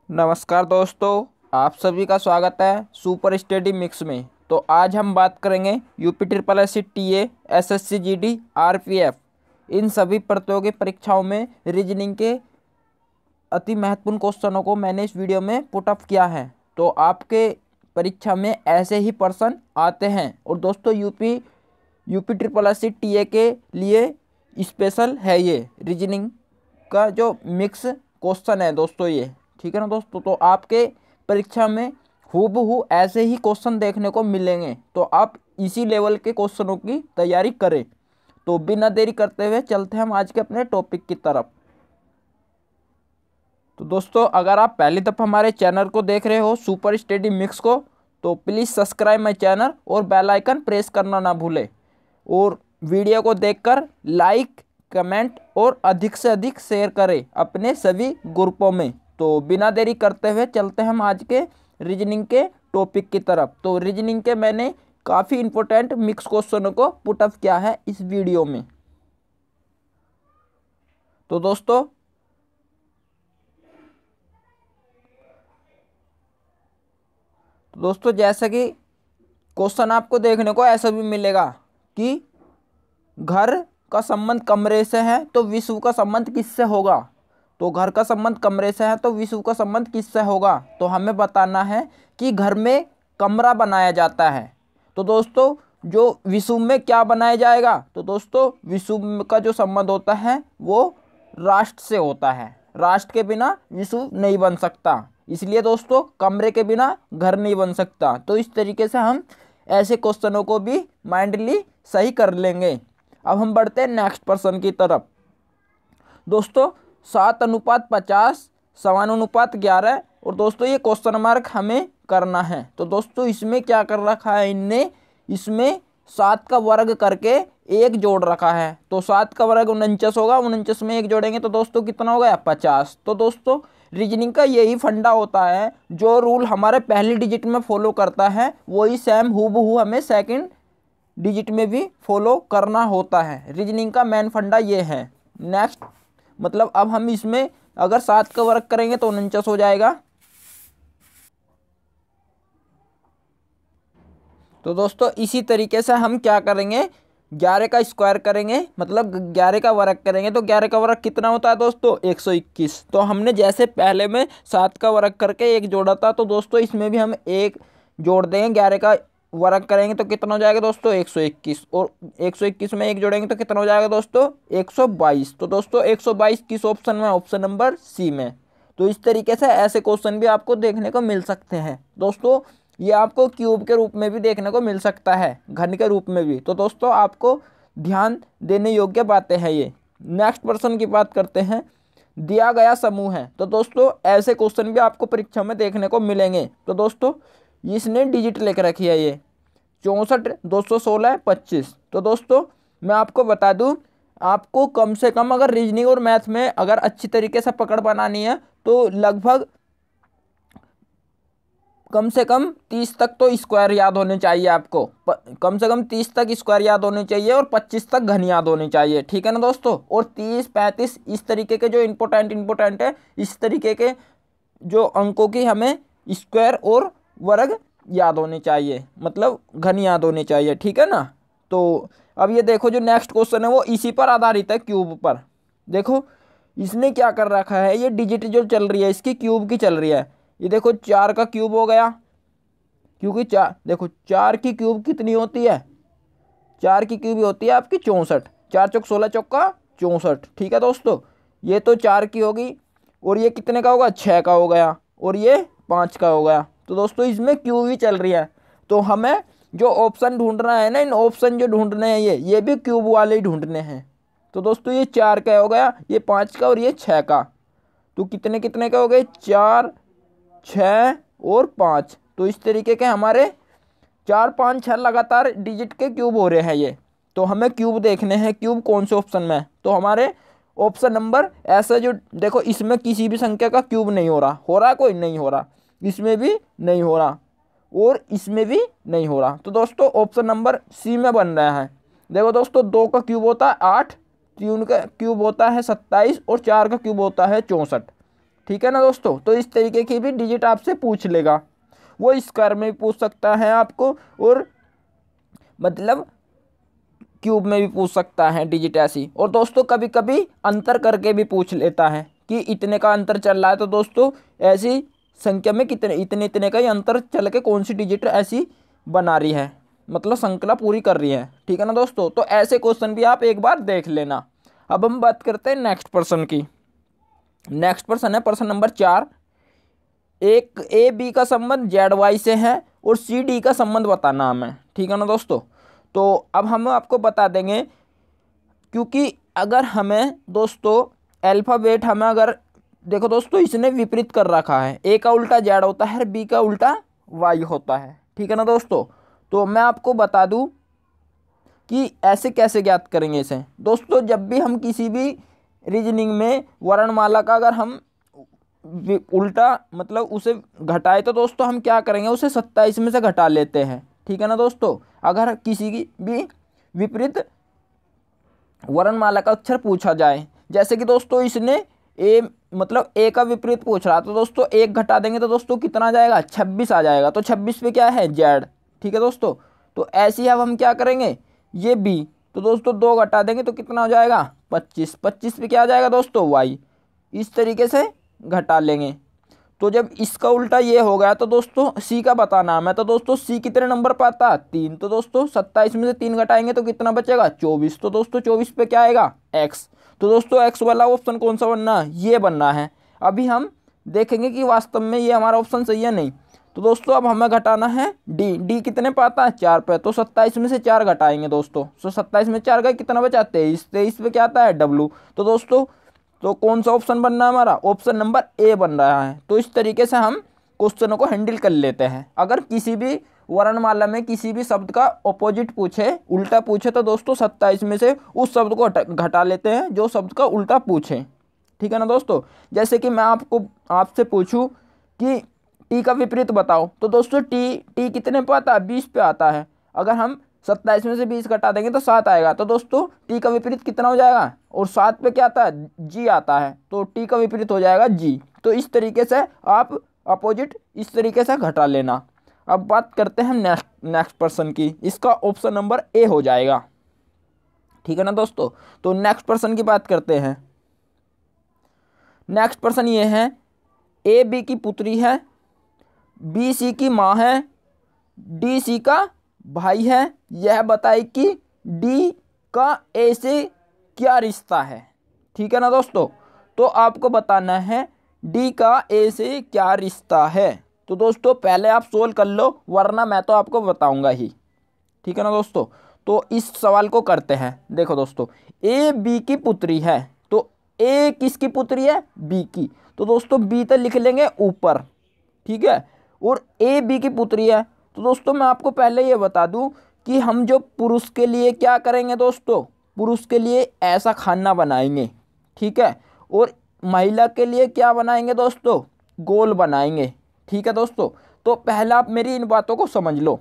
नमस्कार दोस्तों, आप सभी का स्वागत है सुपर स्टडी मिक्स में। तो आज हम बात करेंगे UP triple S C T A S S C G D R P F इन सभी प्रतियोगी परीक्षाओं में रीजनिंग के अति महत्वपूर्ण क्वेश्चनों को मैंने इस वीडियो में पुट अप किया है। तो आपके परीक्षा में ऐसे ही प्रश्न आते हैं। और दोस्तों UP triple S C T A के लिए स्पेशल है ये रीजनिंग का जो मिक्स क्वेश्चन है दोस्तों, ये ठीक है ना दोस्तों। तो आपके परीक्षा में हूबहू ऐसे ही क्वेश्चन देखने को मिलेंगे, तो आप इसी लेवल के क्वेश्चनों की तैयारी करें। तो बिना देरी करते हुए चलते हैं हम आज के अपने टॉपिक की तरफ। तो दोस्तों, अगर आप पहली दफ़ा हमारे चैनल को देख रहे हो सुपर स्टडी मिक्स को, तो प्लीज़ सब्सक्राइब माई चैनल और बेल आइकन प्रेस करना ना भूलें। और वीडियो को देखकर लाइक, कमेंट और अधिक से अधिक शेयर करें अपने सभी ग्रुपों में। तो बिना देरी करते हुए चलते हैं हम आज के रीजनिंग के टॉपिक की तरफ। तो रीजनिंग के मैंने काफ़ी इंपॉर्टेंट मिक्स क्वेश्चनों को पुटअप किया है इस वीडियो में। तो दोस्तों जैसा कि क्वेश्चन आपको देखने को ऐसा भी मिलेगा कि घर का संबंध कमरे से है तो विश्व का संबंध किससे होगा। तो घर का संबंध कमरे से है तो विश्व का संबंध किससे होगा। तो हमें बताना है कि घर में कमरा बनाया जाता है। तो दोस्तों जो विश्व में क्या बनाया जाएगा, तो दोस्तों विश्व का जो संबंध होता है वो राष्ट्र से होता है। राष्ट्र के बिना विश्व नहीं बन सकता, इसलिए दोस्तों कमरे के बिना घर नहीं बन सकता। तो इस तरीके से हम ऐसे क्वेश्चनों को भी माइंडली सही कर लेंगे। अब हम बढ़ते हैं नेक्स्ट प्रश्न की तरफ। दोस्तों 7:50 समानुपात 11। और दोस्तों ये क्वेश्चन मार्क हमें करना है। तो दोस्तों इसमें क्या कर रखा है इनने, इसमें 7 का वर्ग करके एक जोड़ रखा है। तो 7 का वर्ग 49 होगा, 49 में एक जोड़ेंगे तो दोस्तों कितना हो गया 50। तो दोस्तों रीजनिंग का यही फंडा होता है, जो रूल हमारे पहली डिजिट में फॉलो करता है वही सेम हूबहू हमें सेकंड डिजिट में भी फॉलो करना होता है। रीजनिंग का मेन फंडा ये है। नेक्स्ट मतलब अब हम इसमें अगर 7 का वर्ग करेंगे तो 49 हो जाएगा। तो दोस्तों इसी तरीके से हम क्या करेंगे, 11 का स्क्वायर करेंगे, मतलब 11 का वर्ग करेंगे। तो 11 का वर्ग कितना होता है दोस्तों 121। तो हमने जैसे पहले में 7 का वर्ग करके एक जोड़ा था, तो दोस्तों इसमें भी हम एक जोड़ देंगे। 11 का वर्ग करेंगे तो कितना हो जाएगा दोस्तों 121। और 121 में एक जोड़ेंगे तो कितना हो जाएगा दोस्तों 122। तो दोस्तों 122 किस ऑप्शन में, ऑप्शन नंबर सी में। तो इस तरीके से ऐसे क्वेश्चन भी आपको देखने को मिल सकते हैं दोस्तों। ये आपको क्यूब के रूप में भी देखने को मिल सकता है, घन के रूप में भी। तो दोस्तों आपको ध्यान देने योग्य बातें हैं ये। नेक्स्ट प्रश्न की बात करते हैं। दिया गया समूह है, तो दोस्तों ऐसे क्वेश्चन भी आपको परीक्षा में देखने को मिलेंगे। तो दोस्तों इसने डिजिट लिख रखी है ये 64, 216, 25। तो दोस्तों मैं आपको बता दूं, आपको कम से कम अगर रीजनिंग और मैथ में अगर अच्छी तरीके से पकड़ बनानी है तो लगभग कम से कम 30 तक तो स्क्वायर याद होने चाहिए आपको। कम से कम 30 तक स्क्वायर याद होने चाहिए और 25 तक घन याद होनी चाहिए, ठीक है ना दोस्तों। और 30, 35 इस तरीके के जो इंपॉर्टेंट है, इस तरीके के जो अंकों की हमें स्क्वायर और वर्ग याद होने चाहिए, मतलब घन याद होने चाहिए, ठीक है ना। तो अब ये देखो जो नेक्स्ट क्वेश्चन है वो इसी पर आधारित है, क्यूब पर। देखो इसने क्या कर रखा है, ये डिजिट जो चल रही है इसकी क्यूब की चल रही है। ये देखो 4 का क्यूब हो गया, क्योंकि 4 देखो 4 की क्यूब कितनी होती है, 4 की क्यूब होती है आपकी 64। 4 चौक 16 चौका 64, ठीक है दोस्तों। ये तो 4 की होगी और ये कितने का होगा 6 का हो गया और ये 5 का हो गया। तो दोस्तों इसमें क्यूब ही चल रही है। तो हमें जो ऑप्शन ढूंढना है ना, इन ऑप्शन जो ढूंढने हैं ये भी क्यूब वाले ही ढूंढने हैं। तो दोस्तों ये 4 का हो गया, ये 5 का और ये 6 का। तो कितने कितने का हो गए 4, 6 और 5। तो इस तरीके के हमारे 4, 5, 6 लगातार डिजिट के क्यूब हो रहे हैं ये। तो हमें क्यूब देखने हैं, क्यूब कौन से ऑप्शन में है। तो हमारे ऑप्शन नंबर ऐसा जो देखो इसमें किसी भी संख्या का क्यूब नहीं हो रहा कोई नहीं हो रहा, इसमें भी नहीं हो रहा और इसमें भी नहीं हो रहा। तो दोस्तों ऑप्शन नंबर सी में बन रहा है। देखो दोस्तों 2 का क्यूब होता है 8, 3 का क्यूब होता है 27 और 4 का क्यूब होता है 64। ठीक है ना दोस्तों। तो इस तरीके की भी डिजिट आपसे पूछ लेगा, वो स्क्वायर में भी पूछ सकता है आपको, और मतलब क्यूब में भी पूछ सकता है डिजिट ऐसी। और दोस्तों कभी कभी अंतर करके भी पूछ लेता है कि इतने का अंतर चल रहा है, तो दोस्तों ऐसी संख्या में कितने इतने इतने का ही अंतर चल के कौन सी डिजिट ऐसी बना रही है, मतलब संख्या पूरी कर रही है। ठीक है ना दोस्तों। तो ऐसे क्वेश्चन भी आप एक बार देख लेना। अब हम बात करते हैं नेक्स्ट पर्सन की। नेक्स्ट पर्सन है पर्सन नंबर 4। एक ए बी का संबंध जेड वाई से है और सी डी का संबंध बताना हमें। ठीक है ना दोस्तों। तो अब हम आपको बता देंगे, क्योंकि अगर हमें दोस्तों अल्फ़ाबेट हमें अगर देखो दोस्तों इसने विपरीत कर रखा है, ए का उल्टा जेड होता है, बी का उल्टा वाई होता है। ठीक है ना दोस्तों। तो मैं आपको बता दूं कि ऐसे कैसे ज्ञात करेंगे इसे। दोस्तों जब भी हम किसी भी रीजनिंग में वर्णमाला का अगर हम उल्टा मतलब उसे घटाए, तो दोस्तों हम क्या करेंगे, उसे 27 में से घटा लेते हैं। ठीक है ना दोस्तों। अगर किसी की भी विपरीत वर्णमाला का अक्षर पूछा जाए, जैसे कि दोस्तों इसने ए मतलब ए का विपरीत पूछ रहा, तो दोस्तों एक घटा देंगे तो दोस्तों कितना आ जाएगा, 26 आ जाएगा। तो 26 पे क्या है, जेड। ठीक है दोस्तों। तो ऐसे ही अब हम क्या करेंगे, ये बी, तो दोस्तों 2 घटा देंगे तो कितना हो जाएगा, 25। 25 पे क्या आ जाएगा दोस्तों, वाई। इस तरीके से घटा लेंगे। तो जब इसका उल्टा ये हो गया, तो दोस्तों सी का बताना है। तो दोस्तों सी कितने नंबर पर आता है, 3। तो दोस्तों 27 में से 3 घटाएंगे तो कितना बचेगा, 24। तो दोस्तों 24 पे क्या आएगा, एक्स। तो दोस्तों एक्स वाला ऑप्शन कौन सा बनना है, ये बनना है। अभी हम देखेंगे कि वास्तव में ये हमारा ऑप्शन सही है नहीं। तो दोस्तों अब हमें घटाना है डी। डी कितने पे आता है, 4 पे। तो 27 में से 4 घटाएंगे दोस्तों। तो 27 में 4 गए, कितना बचा, 23। 23 पे क्या आता है, डब्लू। तो दोस्तों तो कौन सा ऑप्शन बनना है हमारा, ऑप्शन नंबर ए बन रहा है। तो इस तरीके से हम क्वेश्चनों को हैंडल कर लेते हैं। अगर किसी भी वर्णमाला में किसी भी शब्द का ऑपोजिट पूछे, उल्टा पूछे, तो दोस्तों 27 में से उस शब्द को घटा लेते हैं जो शब्द का उल्टा पूछे। ठीक है ना दोस्तों। जैसे कि मैं आपसे पूछूं कि टी का विपरीत बताओ, तो दोस्तों टी कितने पे आता है, 20 पे आता है। अगर हम 27 में से 20 घटा देंगे तो 7 आएगा। तो दोस्तों टी का विपरीत कितना हो जाएगा, और 7 पे क्या आता है, जी आता है। तो टी का विपरीत हो जाएगा जी। तो इस तरीके से आप अपोजिट इस तरीके से घटा लेना। अब बात करते हैं नेक्स्ट पर्सन की। इसका ऑप्शन नंबर ए हो जाएगा। ठीक है ना दोस्तों। तो नेक्स्ट पर्सन की बात करते हैं। नेक्स्ट पर्सन ये है, ए बी की पुत्री है, बी सी की माँ है, डी सी का भाई है। यह बताए कि डी का ए से क्या रिश्ता है। ठीक है ना दोस्तों। तो आपको बताना है डी का ए से क्या रिश्ता है। तो दोस्तों पहले आप सोल्व कर लो, वरना मैं तो आपको बताऊंगा ही। ठीक है ना दोस्तों। तो इस सवाल को करते हैं। देखो दोस्तों, ए बी की पुत्री है, तो ए किसकी पुत्री है, बी की। तो दोस्तों बी तो लिख लेंगे ऊपर। ठीक है। और ए बी की पुत्री है, तो दोस्तों मैं आपको पहले ये बता दूं कि हम जो पुरुष के लिए क्या करेंगे दोस्तों, पुरुष के लिए ऐसा खाना बनाएंगे। ठीक है। और महिला के लिए क्या बनाएंगे दोस्तों, गोल बनाएंगे। ठीक है दोस्तों। तो पहले आप मेरी इन बातों को समझ लो।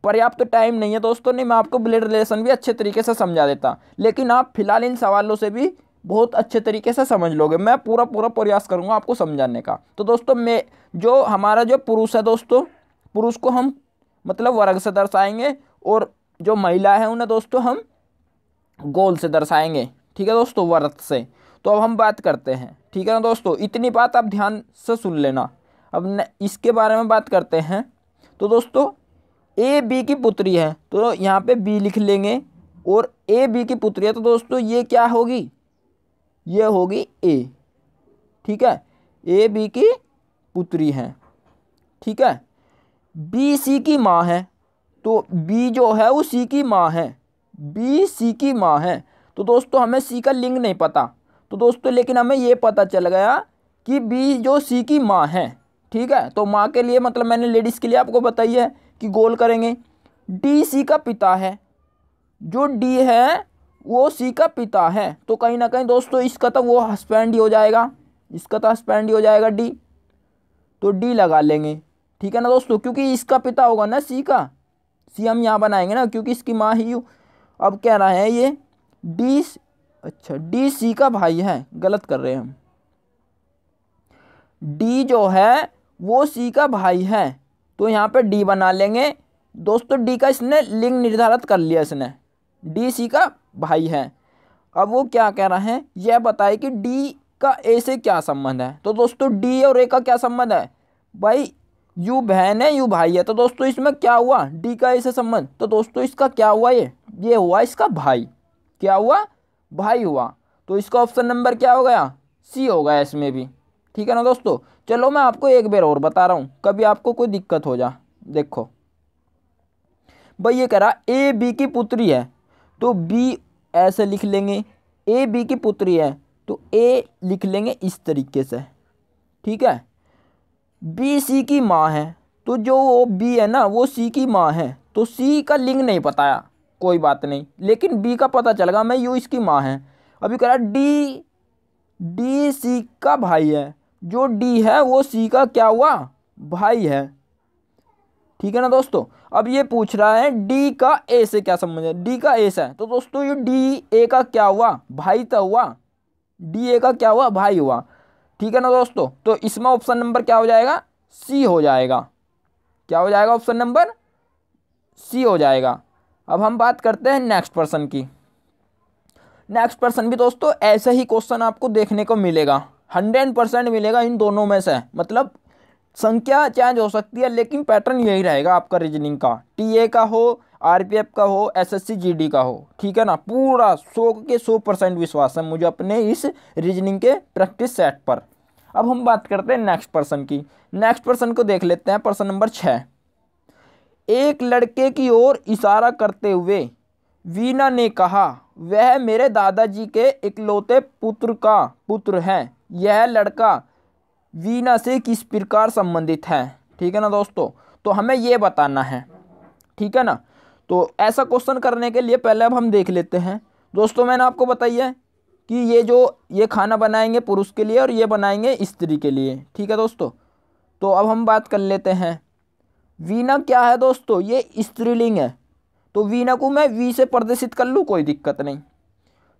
पर्याप्त टाइम नहीं है दोस्तों, नहीं मैं आपको ब्लड रिलेशन भी अच्छे तरीके से समझा देता, लेकिन आप फिलहाल इन सवालों से भी बहुत अच्छे तरीके से समझ लोगे। मैं पूरा प्रयास करूंगा आपको समझाने का। तो दोस्तों मैं जो हमारा जो पुरुष है दोस्तों, पुरुष को हम मतलब वर्ग से दर्शाएंगे, और जो महिला है उन्हें दोस्तों हम गोल से दर्शाएंगे। ठीक है दोस्तों, वर्ग से। तो अब हम बात करते हैं। ठीक है ना दोस्तों, इतनी बात आप ध्यान से सुन लेना। अब इसके बारे में बात करते हैं। तो दोस्तों ए बी की पुत्री है, तो यहाँ पे बी लिख लेंगे, और ए बी की पुत्री है, तो दोस्तों ये क्या होगी, ये होगी ए। ठीक है। ए बी की पुत्री है। ठीक है। बी सी की माँ है, तो बी जो है वो सी की माँ है, बी सी की माँ है। तो दोस्तों हमें सी का लिंग नहीं पता, तो दोस्तों लेकिन हमें ये पता चल गया कि बी जो सी की माँ है। ठीक है। तो माँ के लिए मतलब मैंने लेडीज़ के लिए आपको बताई है कि गोल करेंगे। डी सी का पिता है, जो डी है वो सी का पिता है, तो कहीं ना कहीं दोस्तों इसका तो वो हस्बैंड ही हो जाएगा, इसका तो हस्बैंड ही हो जाएगा डी। तो डी लगा लेंगे। ठीक है ना दोस्तों, क्योंकि इसका पिता होगा ना सी का, सी हम यहाँ बनाएंगे ना, क्योंकि इसकी माँ ही। अब कह रहा है ये डी, अच्छा डी सी का भाई है, गलत कर रहे हैं हम। डी जो है वो सी का भाई है, तो यहाँ पे डी बना लेंगे दोस्तों। डी का इसने लिंग निर्धारित कर लिया, इसने डी सी का भाई है। अब वो क्या कह रहा है, यह बताए कि डी का ए से क्या संबंध है। तो दोस्तों डी और ए का क्या संबंध है भाई, यू बहन है यू भाई है। तो दोस्तों इसमें क्या हुआ, डी का ए से संबंध, तो दोस्तों इसका क्या हुआ, ये हुआ इसका भाई। क्या हुआ, भाई हुआ। तो इसका ऑप्शन नंबर क्या हो गया, सी हो गया इसमें भी। ठीक है ना दोस्तों। चलो मैं आपको एक बार और बता रहा हूँ, कभी आपको कोई दिक्कत हो जा। देखो भाई ये कह रहा ए बी की पुत्री है, तो बी ऐसे लिख लेंगे। ए बी की पुत्री है तो ए लिख लेंगे इस तरीके से। ठीक है। बी सी की माँ है, तो जो वो बी है ना वो सी की माँ है, तो सी का लिंग नहीं बताया, कोई बात नहीं, लेकिन बी का पता चल गया मैं यू इसकी माँ है। अभी कह रहा डी, डी सी का भाई है, जो डी है वो सी का क्या हुआ, भाई है। ठीक है ना दोस्तों। अब ये पूछ रहा है डी का ए से क्या संबंध है, डी का ए से है, तो दोस्तों ये डी ए का क्या हुआ, भाई तो हुआ, डी ए का क्या हुआ, भाई हुआ। ठीक है ना दोस्तों। तो इसमें ऑप्शन नंबर क्या हो जाएगा, सी हो जाएगा। क्या हो जाएगा, ऑप्शन नंबर सी हो जाएगा। अब हम बात करते हैं नेक्स्ट पर्सन की। नेक्स्ट पर्सन भी दोस्तों ऐसा ही क्वेश्चन आपको देखने को मिलेगा, 100% मिलेगा इन दोनों में से। मतलब संख्या चेंज हो सकती है लेकिन पैटर्न यही रहेगा आपका रीजनिंग का, टीए का हो, आरपीएफ का हो, एसएससी जीडी का हो। ठीक है ना। पूरा 100 के 100% विश्वास है मुझे अपने इस रीजनिंग के प्रैक्टिस सेट पर। अब हम बात करते हैं नेक्स्ट पर्सन की। नेक्स्ट पर्सन को देख लेते हैं, पर्सन नंबर 6। एक लड़के की ओर इशारा करते हुए वीना ने कहा, वह मेरे दादाजी के इकलौते पुत्र का पुत्र है। यह लड़का वीना से किस प्रकार संबंधित है। ठीक है ना दोस्तों। तो हमें ये बताना है। ठीक है ना। तो ऐसा क्वेश्चन करने के लिए पहले अब हम देख लेते हैं दोस्तों, मैंने आपको बताइए कि ये खाना बनाएंगे पुरुष के लिए और ये बनाएंगे स्त्री के लिए। ठीक है दोस्तों। तो अब हम बात कर लेते हैं, वीना क्या है दोस्तों, ये स्त्रीलिंग है, तो वीना को मैं वी से प्रदर्शित कर लूँ, कोई दिक्कत नहीं।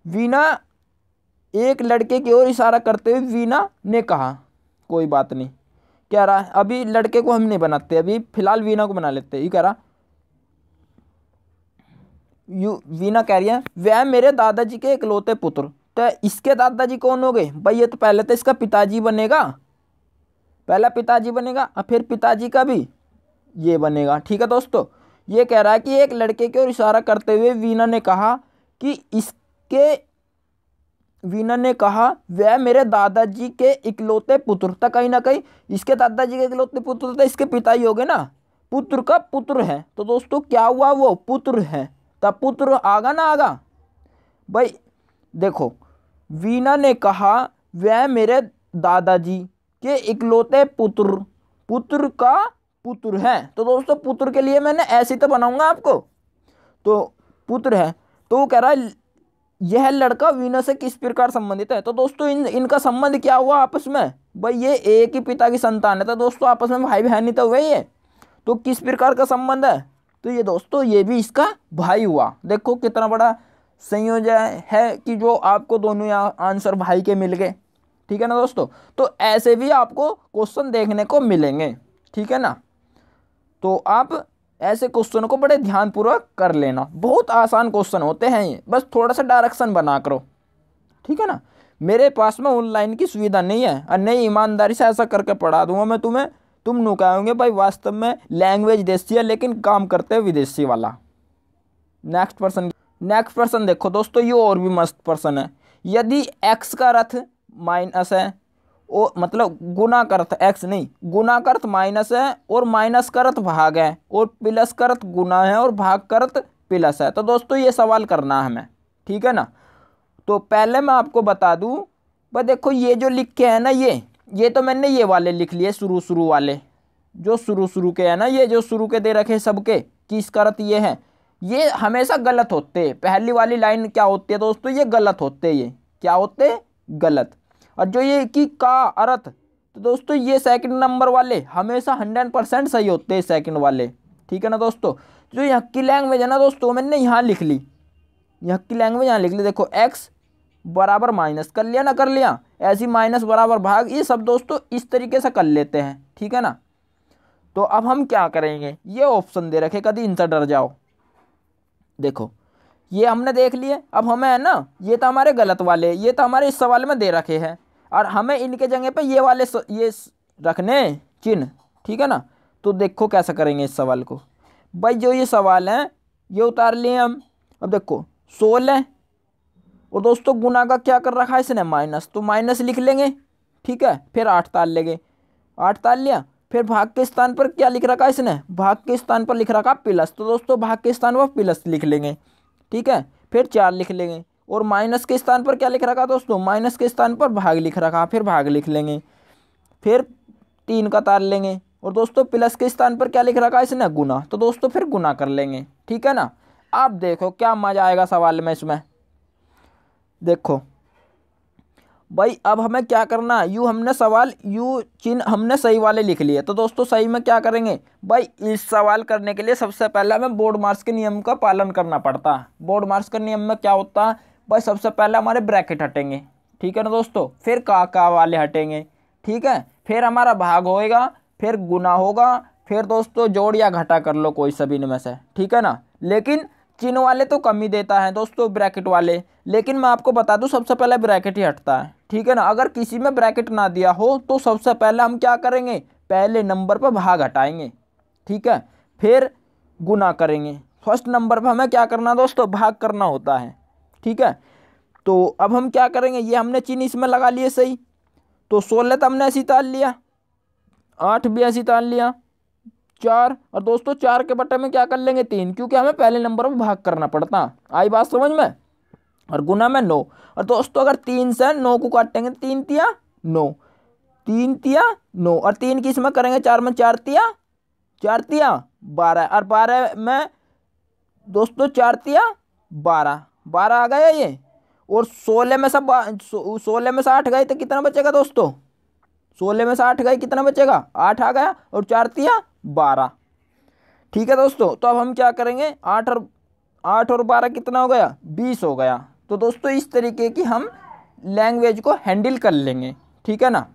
वीना, एक लड़के की ओर इशारा करते हुए वीना ने कहा, कोई बात नहीं। क्या रहा, अभी लड़के को हम नहीं बनाते, अभी फिलहाल वीना को बना लेते हैं। ये कह रहा वीना कह रही है वह मेरे दादाजी के इकलौते पुत्र, तो इसके दादाजी कौन हो गए भाई, ये तो पहले तो इसका पिताजी बनेगा, पहला पिताजी बनेगा और फिर पिताजी का भी ये बनेगा। ठीक है दोस्तों। ये कह रहा है कि एक लड़के की ओर इशारा करते हुए वीना ने कहा कि वीना ने कहा वह मेरे दादाजी के इकलौते पुत्र था। कहीं ना कहीं इसके दादाजी के इकलौते पुत्र थे, इसके पिता ही हो गए ना, पुत्र का पुत्र है, तो दोस्तों क्या हुआ, वो पुत्र है, तब पुत्र आगा ना आगा भाई। देखो वीना ने कहा वह मेरे दादाजी के इकलौते पुत्र का पुत्र है, तो दोस्तों पुत्र के लिए मैंने ऐसे तो बनाऊंगा आपको, तो पुत्र है। तो वो कह रहा है यह लड़का वीना से किस प्रकार संबंधित है। तो दोस्तों इनका संबंध क्या हुआ आपस में भाई, ये एक ही पिता की संतान है, तो दोस्तों आपस में भाई बहन ही तो हुए ये, तो किस प्रकार का संबंध है, तो ये दोस्तों ये भी इसका भाई हुआ। देखो कितना बड़ा संयोजन है कि जो आपको दोनों यहाँ आंसर भाई के मिल गए। ठीक है ना दोस्तों। तो ऐसे भी आपको क्वेश्चन देखने को मिलेंगे। ठीक है ना। तो आप ऐसे क्वेश्चन को बड़े ध्यानपूर्वक कर लेना, बहुत आसान क्वेश्चन होते हैं ये, बस थोड़ा सा डायरेक्शन बना करो। ठीक है ना। मेरे पास में ऑनलाइन की सुविधा नहीं है और नहीं ईमानदारी से ऐसा करके पढ़ा दूंगा मैं तुम्हें, तुम नु कहोगे भाई वास्तव में लैंग्वेज देसी है लेकिन काम करते हैं विदेशी वाला। नेक्स्ट पर्सन देखो दोस्तों, ये और भी मस्त पर्सन है। यदि एक्स का अर्थ माइनस है, ओ मतलब गुना का अर्थ एक्स नहीं, गुना का अर्थ माइनस है और माइनस का अर्थ भाग है और प्लस का अर्थ गुना है और भाग का अर्थ प्लस है, तो दोस्तों ये सवाल करना है हमें। ठीक है ना। तो पहले मैं आपको बता दूं भाई, देखो ये जो लिख के है ना, ये तो मैंने ये वाले लिख लिए, शुरू वाले जो शुरू के है ना, ये जो शुरू के दे रखे सबके कि इसका अर्थ ये है, ये हमेशा गलत होते हैं। पहली वाली लाइन क्या होती है दोस्तों, ये गलत होते हैं, ये क्या होते हैं, गलत। और जो ये कि का अर्थ, तो दोस्तों ये सेकंड नंबर वाले हमेशा 100% सही होते हैं, सेकंड वाले। ठीक है ना दोस्तों। जो यहाँ की लैंग्वेज है ना दोस्तों, मैंने यहाँ लिख ली, यहाँ की लैंग्वेज यहाँ लिख ली। देखो एक्स बराबर माइनस कर लिया ना, कर लिया ऐसी माइनस बराबर भाग, ये सब दोस्तों इस तरीके से कर लेते हैं, ठीक है ना। तो अब हम क्या करेंगे, ये ऑप्शन दे रखे, कभी इनसे डर जाओ। देखो ये हमने देख लिए, अब हमें है ना, ये तो हमारे गलत वाले, ये तो हमारे इस सवाल में दे रखे हैं, और हमें इनके जगह पे ये वाले ये रखने चिन्ह, ठीक है ना। तो देखो कैसे करेंगे इस सवाल को। भाई जो ये सवाल है ये उतार लिए हम। अब देखो 16 और दोस्तों गुना का क्या कर रखा है इसने, माइनस, तो माइनस लिख लेंगे, ठीक है। फिर 8 ताल लेंगे, 8 ताल लिया। फिर भाग के स्थान पर क्या लिख रखा है इसने, भाग के स्थान पर लिख रखा प्लस, तो दोस्तों भाग के स्थान पर प्लस लिख लेंगे, ठीक है। फिर 4 लिख लेंगे, और माइनस के स्थान पर क्या लिख रखा दोस्तों, माइनस के स्थान पर भाग लिख रखा, फिर भाग लिख लेंगे। फिर 3 का तार लेंगे, और दोस्तों प्लस के स्थान पर क्या लिख रखा है इसने, गुना, तो दोस्तों फिर गुना कर लेंगे, ठीक है ना। अब देखो क्या मजा आएगा सवाल में इसमें। देखो भाई अब हमें क्या करना है, यू हमने सवाल यू चिन्ह हमने सही वाले लिख लिए, तो दोस्तों सही में क्या करेंगे भाई, इस सवाल करने के लिए सबसे पहले हमें बोर्ड मार्क्स के नियम का पालन करना पड़ता है। बोर्ड मार्क्स के नियम में क्या होता है भाई, सबसे पहले हमारे ब्रैकेट हटेंगे, ठीक है ना दोस्तों, फिर का वाले हटेंगे, ठीक है। फिर हमारा भाग होएगा, फिर गुना होगा, फिर दोस्तों जोड़ या घटा कर लो कोई सभी में से, ठीक है ना। लेकिन चिन्ह वाले तो कम ही देता है दोस्तों, ब्रैकेट वाले, लेकिन मैं आपको बता दूं सबसे पहले ब्रैकेट ही हटता है, ठीक है ना। अगर किसी में ब्रैकेट ना दिया हो तो सबसे पहले हम क्या करेंगे, पहले नंबर पर भाग हटाएंगे, ठीक है, फिर गुना करेंगे। फर्स्ट नंबर पर हमें क्या करना दोस्तों, भाग करना होता है, ठीक है। तो अब हम क्या करेंगे, ये हमने चिन्ह इसमें लगा लिए सही, तो 16 तो हमने ऐसी ताल लिया, 8 भी ऐसी ताल लिया, 4, और दोस्तों 4 के बटे में क्या कर लेंगे 3, क्योंकि हमें पहले नंबर पर भाग करना पड़ता। आई बात समझ में। और गुना में 9, और दोस्तों अगर 3 से 9 को काटेंगे, 3 तिया 9, 3 तिया 9, और 3 की इसमें करेंगे 4 में 4 तिया 12, और 12 में दोस्तों 4 तिया 12, 12 आ गया ये। और 16 में सब 16 में से 8 गए तो कितना बचेगा दोस्तों, 16 में से 8 गए कितना बचेगा, 8 आ गया, और 4 तिया 12, ठीक है दोस्तों। तो अब हम क्या करेंगे, 8 और 12 कितना हो गया, 20 हो गया। तो दोस्तों इस तरीके की हम लैंग्वेज को हैंडल कर लेंगे, ठीक है ना।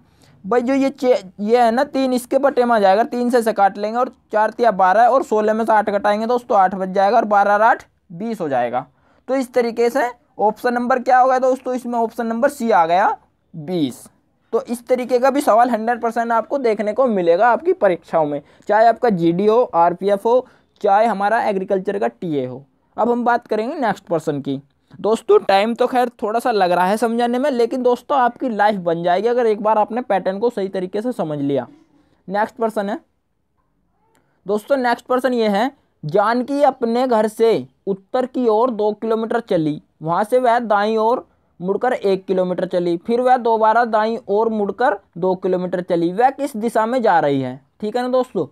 भाई जो ये है ना 3 इसके बटे में आ जाएगा, 3 से काट लेंगे, और 4 तिया 12, और 16 में से 8 घटाएंगे दोस्तों 8 बच जाएगा, और 12 और 8 20 हो जाएगा। तो इस तरीके से ऑप्शन नंबर क्या हो गया दोस्तों, इसमें ऑप्शन नंबर सी आ गया 20। तो इस तरीके का भी सवाल 100% आपको देखने को मिलेगा आपकी परीक्षाओं में, चाहे आपका जीडी हो, आरपीएफ हो, चाहे हमारा एग्रीकल्चर का टीए हो। अब हम बात करेंगे नेक्स्ट पर्सन की। दोस्तों टाइम तो खैर थोड़ा सा लग रहा है समझाने में, लेकिन दोस्तों आपकी लाइफ बन जाएगी अगर एक बार आपने पैटर्न को सही तरीके से समझ लिया। नेक्स्ट पर्सन है दोस्तों, नेक्स्ट पर्सन ये है, जानकी अपने घर से उत्तर की ओर 2 किलोमीटर चली, वहां से वह दाईं ओर मुड़कर 1 किलोमीटर चली, फिर वह दोबारा दाईं ओर मुड़कर 2 किलोमीटर चली, वह किस दिशा में जा रही है, ठीक है ना दोस्तों।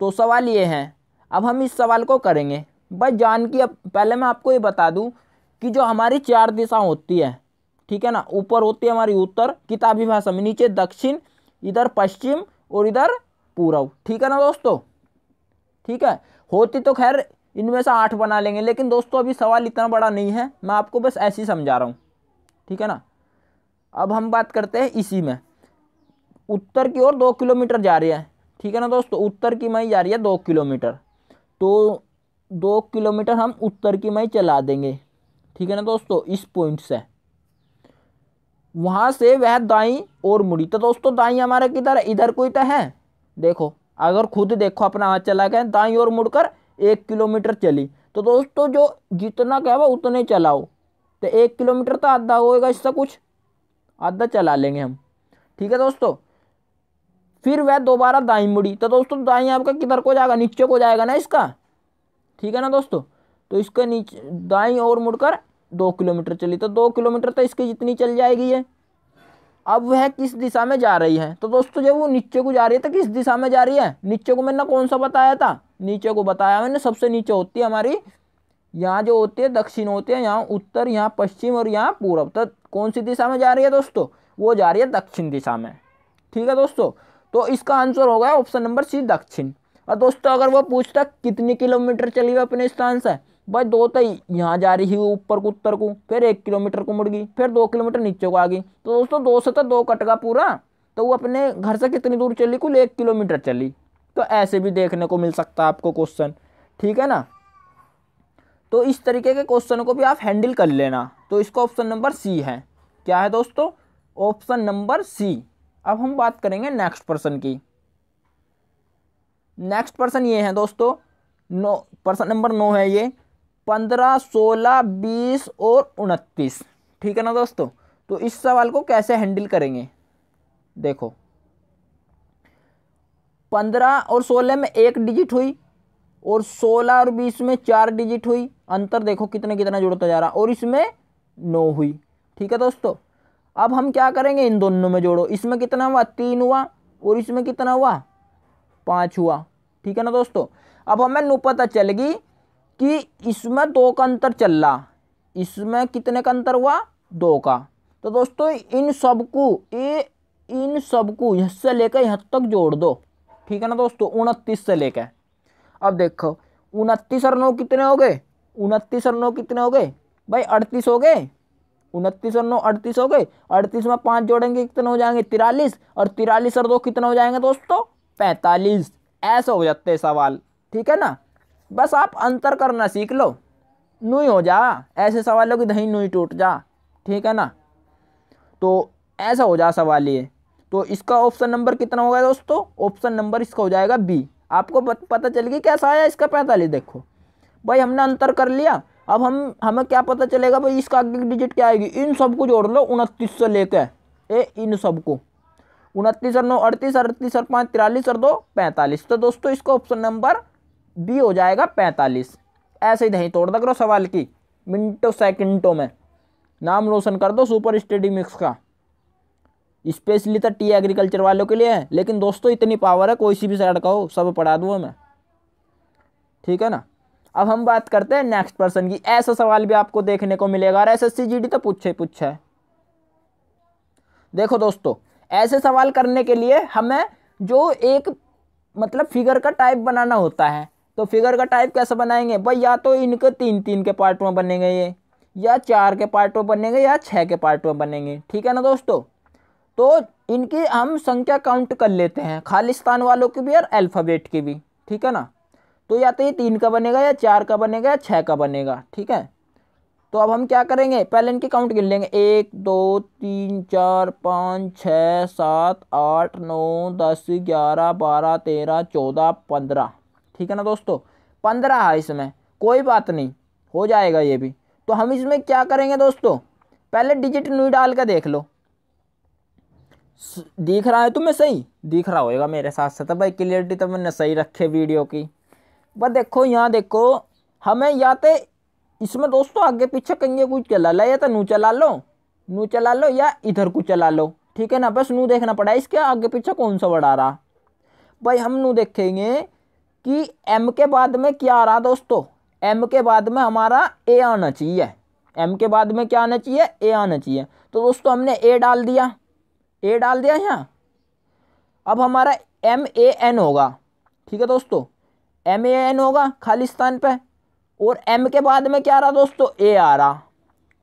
तो सवाल ये है, अब हम इस सवाल को करेंगे भाई जानकी। अब पहले मैं आपको ये बता दूं कि जो हमारी 4 दिशा होती है, ठीक है ना, ऊपर होती है हमारी उत्तर किताबी भाषा में, नीचे दक्षिण, इधर पश्चिम, और इधर पूर्व, ठीक है ना दोस्तों, ठीक है। होती तो खैर इनमें से 8 बना लेंगे, लेकिन दोस्तों अभी सवाल इतना बड़ा नहीं है, मैं आपको बस ऐसे ही समझा रहा हूँ, ठीक है ना। अब हम बात करते हैं इसी में, उत्तर की ओर 2 किलोमीटर जा रही है, ठीक है ना दोस्तों, उत्तर की मई जा रही है 2 किलोमीटर, तो 2 किलोमीटर हम उत्तर की मई चला देंगे, ठीक है ना दोस्तों, इस पॉइंट से। वहां से वह दाईं ओर मुड़ी, तो दोस्तों दाईं हमारा किधर है, इधर कोई तो है, देखो अगर खुद देखो अपना हाथ चला गया, दाईं ओर मुड़कर 1 किलोमीटर चली, तो दोस्तों जो जितना कहे उतने चलाओ, तो 1 किलोमीटर तो आधा होएगा, इससे कुछ आधा चला लेंगे हम, ठीक है दोस्तों। फिर वह दोबारा दाईं मुड़ी, तो दोस्तों दाईं आपका किधर को जाएगा, नीचे को जाएगा ना इसका, ठीक है ना दोस्तों। तो इसका नीचे दाईं ओर मुड़कर 2 किलोमीटर चली, तो 2 किलोमीटर तो इसकी जितनी चल जाएगी है। अब वह किस दिशा में जा रही है, तो दोस्तों जब वो नीचे को जा रही है तो किस दिशा में जा रही है, नीचे को मैंने कौन सा बताया था, नीचे को बताया मैंने, सबसे नीचे होती है हमारी, यहाँ जो होती है दक्षिण होती है, यहाँ उत्तर, यहाँ पश्चिम, और यहाँ पूर्व। तो कौन सी दिशा में जा रही है दोस्तों, वो जा रही है दक्षिण दिशा में, ठीक है दोस्तों। तो इसका आंसर होगा ऑप्शन नंबर सी, दक्षिण। और दोस्तों अगर वो पूछता कितनी किलोमीटर चली हुई अपने स्थान से, भाई दो तो यहाँ जा रही है ऊपर को उत्तर को, फिर 1 किलोमीटर को मुड़ गई, फिर 2 किलोमीटर नीचे को आ गई। तो दोस्तों दो से तो दो कट गया पूरा, तो वो अपने घर से कितनी दूर चली, कुल 1 किलोमीटर चली। तो ऐसे भी देखने को मिल सकता है आपको क्वेश्चन, ठीक है ना। तो इस तरीके के क्वेश्चन को भी आप हैंडल कर लेना। तो इसका ऑप्शन नंबर सी है। क्या है दोस्तों? Option number C. अब हम बात करेंगे नेक्स्ट पर्सन की। नेक्स्ट पर्सन ये है दोस्तों, नो पर्सन नंबर 9 है ये। 15, 16, 20 और 29, ठीक है ना दोस्तों। तो इस सवाल को कैसे हैंडल करेंगे, देखो 15 और 16 में 1 डिजिट हुई, और 16 और 20 में 4 डिजिट हुई। अंतर देखो कितना कितना जुड़ता जा रहा, और इसमें 9 हुई, ठीक है दोस्तों। अब हम क्या करेंगे, इन दोनों में जोड़ो। इसमें कितना हुआ, 3 हुआ, और इसमें कितना हुआ, 5 हुआ, ठीक है ना दोस्तों। अब हमें नु पता चलेगी कि इसमें 2 का अंतर चल रहा, इसमें कितने का अंतर हुआ, 2 का। तो दोस्तों इन सबको यहाँ से लेकर यहाँ तक जोड़ दो, ठीक है ना दोस्तों, 29 से लेकर। अब देखो 29 और 9 कितने हो गए, 29 और 9 कितने हो गए भाई, 38 हो गए। 29 और 9 38 हो गए। 38 में 5 जोड़ेंगे कितने हो जाएंगे, 43, और 43 और 2 कितने हो जाएंगे दोस्तों, 45। ऐसे हो जाते हैं सवाल, ठीक है ना। बस आप अंतर करना सीख लो, नूई हो जा, ऐसे सवालों की दही नूई टूट जा, ठीक है ना। तो ऐसा हो जा सवाल ये। तो इसका ऑप्शन नंबर कितना होगा दोस्तों, ऑप्शन नंबर इसका हो जाएगा बी। आपको पता चल गई कैसा आया इसका 45। देखो भाई हमने अंतर कर लिया, अब हमें क्या पता चलेगा भाई, इसका आगे की डिजिट क्या आएगी, इन सबको जोड़ लो 29 से लेकर इन सबको। 29 और 9 38, 38 और 5 43, और 2 45। तो दोस्तों इसका ऑप्शन नंबर बी हो जाएगा 45। ऐसे ही दही तोड़ दो करो सवाल की, मिनटों सेकंडों में। नाम रोशन कर दो सुपर स्टडी मिक्स का। स्पेशली तो टी एग्रीकल्चर वालों के लिए है, लेकिन दोस्तों इतनी पावर है, कोई सी भी साइड का हो सब पढ़ा दूंगा मैं, ठीक है ना। अब हम बात करते हैं नेक्स्ट पर्सन की। ऐसा सवाल भी आपको देखने को मिलेगा, और एसएससी जीडी तो पूछा है। देखो दोस्तों ऐसे सवाल करने के लिए हमें जो एक मतलब फिगर का टाइप बनाना होता है। तो फिगर का टाइप कैसे बनाएंगे भाई, या तो इनके 3-3 के पार्ट में बनेंगे ये, या 4 के पार्ट में बनेंगे, या 6 के पार्ट में बनेंगे, ठीक है ना दोस्तों। तो इनकी हम संख्या काउंट कर लेते हैं, खालिस्तान वालों की भी और अल्फ़ाबेट की भी, ठीक है ना। तो या तो ये 3 का बनेगा, या 4 का बनेगा, या 6 का बनेगा, ठीक है। तो अब हम क्या करेंगे, पहले इनकी काउंट गिन लेंगे। 1 2 3 4 5 6 7 8 9 10 11 12 13 14 15, ठीक है ना दोस्तों। 15 है इसमें, कोई बात नहीं, हो जाएगा ये भी। तो हम इसमें क्या करेंगे दोस्तों, पहले डिजिट नहीं डाल कर देख लो। दिख रहा है तुम्हें, सही दिख रहा होगा मेरे साथ साथ भाई, क्लियरिटी तो मैंने सही रखे वीडियो की। बस देखो यहाँ देखो, हमें या तो इसमें दोस्तों आगे पीछे कहीं कुछ चला ला, या तो नू चला लो, या इधर को चला लो, ठीक है ना। बस नू देखना पड़ा इसके आगे पीछे कौन सा वर्ड आ रहा। भाई हम नू देखेंगे कि एम के बाद में क्या आ रहा दोस्तों, एम के बाद में हमारा ए आना चाहिए। एम के बाद में क्या आना चाहिए, ए आना चाहिए। तो दोस्तों हमने ए डाल दिया, यहाँ। अब हमारा MAN होगा, ठीक है दोस्तों, MAN होगा खालिस्तान पे। और M के बाद में क्या आ रहा दोस्तों, A आ रहा,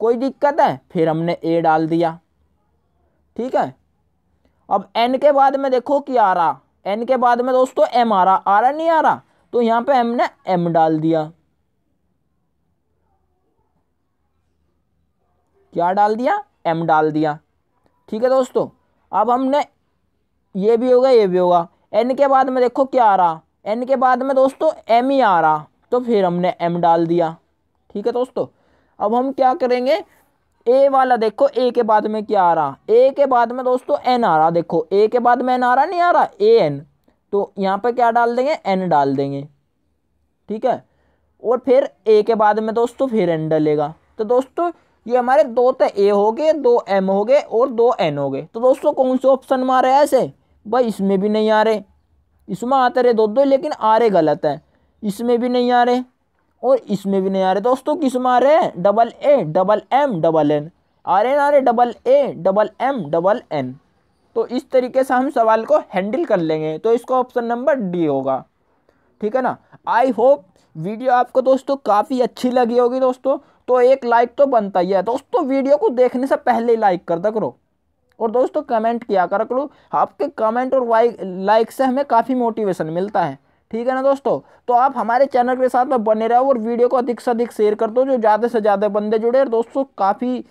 कोई दिक्कत है, फिर हमने A डाल दिया, ठीक है। अब N के बाद में देखो क्या आ रहा, N के बाद में दोस्तों M आ रहा नहीं आ रहा, तो यहाँ पे हमने M डाल दिया। क्या डाल दिया, M डाल दिया, ठीक है दोस्तों। अब हमने ये भी होगा, ये भी होगा। N के बाद में देखो क्या आ रहा, N के बाद में दोस्तों M ही आ रहा, तो फिर हमने M डाल दिया, ठीक है दोस्तों। अब हम क्या करेंगे, A वाला देखो A के बाद में क्या आ रहा, A के बाद में दोस्तों N आ रहा, देखो A के बाद में N आ रहा, नहीं आ रहा, AN। तो यहाँ पे क्या डाल देंगे, N डाल देंगे, ठीक है। और फिर A के बाद में दोस्तों फिर N डलेगा। तो दोस्तों ये हमारे 2 तो A हो गए, 2 M हो गए, और 2 N हो गए। तो दोस्तों कौन से ऑप्शन में आ रहे हैं ऐसे भाई, इसमें भी नहीं आ रहे, इसमें आते रहे 2 लेकिन आ रहे गलत है। इसमें भी नहीं आ रहे, और इसमें भी नहीं आ रहे दोस्तों। किस में आ रहे हैं, AA MM NN आ रहे, ना रहे AA MM NN। तो इस तरीके से हम सवाल को हैंडल कर लेंगे। तो इसका ऑप्शन नंबर डी होगा, ठीक है ना। आई होप वीडियो आपको दोस्तों काफ़ी अच्छी लगी होगी दोस्तों, तो एक लाइक तो बनता ही है दोस्तों। वीडियो को देखने से पहले ही लाइक कर दो करो, और दोस्तों कमेंट किया करो। आपके कमेंट और लाइक से हमें काफ़ी मोटिवेशन मिलता है, ठीक है ना दोस्तों। तो आप हमारे चैनल के साथ में बने रहो और वीडियो को अधिक से अधिक शेयर कर दो, जो ज़्यादा से ज़्यादा बंदे जुड़े और दोस्तों काफ़ी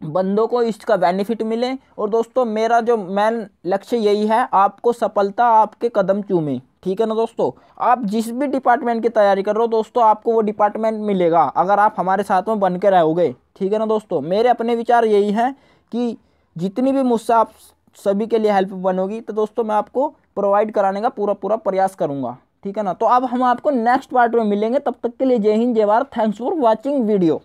बंदों को इसका बेनिफिट मिले। और दोस्तों मेरा जो मेन लक्ष्य यही है, आपको सफलता आपके कदम चूमे, ठीक है ना दोस्तों। आप जिस भी डिपार्टमेंट की तैयारी कर रहे हो दोस्तों, आपको वो डिपार्टमेंट मिलेगा अगर आप हमारे साथ में बन के रहोगे, ठीक है ना दोस्तों। मेरे अपने विचार यही हैं कि जितनी भी मुझसे आप सभी के लिए हेल्प बनोगी तो दोस्तों मैं आपको प्रोवाइड कराने का पूरा पूरा प्रयास करूँगा, ठीक है ना। तो अब हम आपको नेक्स्ट पार्ट में मिलेंगे, तब तक के लिए जय हिंद जय Bharat. Thanks for watching video.